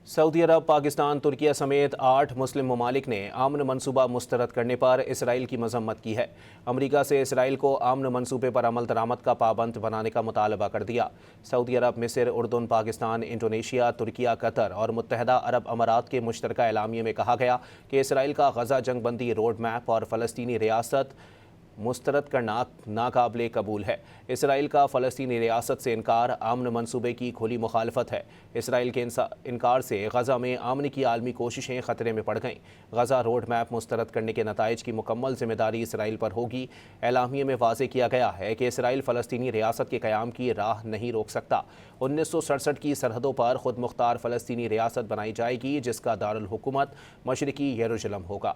سعودی عرب، پاکستان، ترکیہ سمیت 8 مسلم ممالک نے امن منصوبہ مسترد کرنے پر اسرائیل کی مذمت کی ہے۔ امریکہ سے اسرائیل کو امن منصوبے پر عمل درآمد کا پابند بنانے کا مطالبہ کر دیا۔ سعودی عرب، مصر، اردن، پاکستان، انڈونیشیا، ترکیہ، قطر اور متحدہ عرب امارات کے مشترکہ اعلامیے میں کہا گیا کہ اسرائیل کا غزہ جنگ بندی روڈ میپ اور فلسطینی ریاست مسترد کرنا ناقابل قبول ہے۔ اسرائیل کا فلسطینی ریاست سے انکار امن منصوبے کی کھلی مخالفت ہے۔ اسرائیل کے انکار سے غزہ میں امن کی عالمی کوششیں خطرے میں پڑ گئیں۔ غزہ روڈ میپ مسترد کرنے کے نتائج کی مکمل ذمہ داری اسرائیل پر ہوگی۔ اعلامیے میں واضح کیا گیا ہے کہ اسرائیل فلسطینی ریاست کے قیام کی راہ نہیں روک سکتا۔ 1967 کی سرحدوں پر خود مختار فلسطینی ریاست بنائی جائے گی جس کا دارالحکومت مشرقی یروشلم ہوگا۔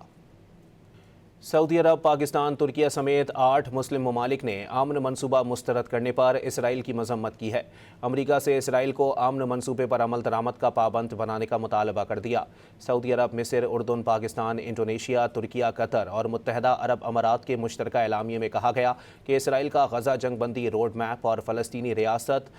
سعودی عرب، پاکستان، ترکیہ سمیت 8 مسلم ممالک نے امن منصوبہ مسترد کرنے پر اسرائیل کی مذمت کی ہے۔ امریکہ سے اسرائیل کو امن منصوبے پر عمل درآمد کا پابند بنانے کا مطالبہ کر دیا۔ سعودی عرب، مصر، اردن، پاکستان، انڈونیشیا، ترکیہ، قطر اور متحدہ عرب امارات کے مشترکہ اعلامیے میں کہا گیا کہ اسرائیل کا غزہ جنگ بندی روڈ میپ اور فلسطینی ریاست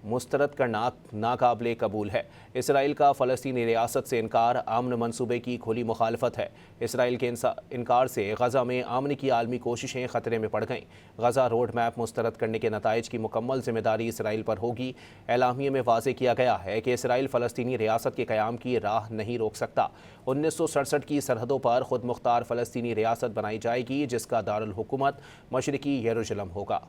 مسترد کرنا ناقابل قبول ہے۔ اسرائیل کا فلسطینی ریاست سے انکار امن منصوبے کی کھلی مخالفت ہے۔ اسرائیل کے انکار سے غزہ میں امن کی عالمی کوششیں خطرے میں پڑ گئیں۔ غزہ روڈ میپ مسترد کرنے کے نتائج کی مکمل ذمہ داری اسرائیل پر ہوگی۔ اعلامیے میں واضح کیا گیا ہے کہ اسرائیل فلسطینی ریاست کے قیام کی راہ نہیں روک سکتا۔ 1967 کی سرحدوں پر خود مختار فلسطینی ریاست بنائی جائے گی جس کا دارالحکومت مشرقی یروشلم ہوگا۔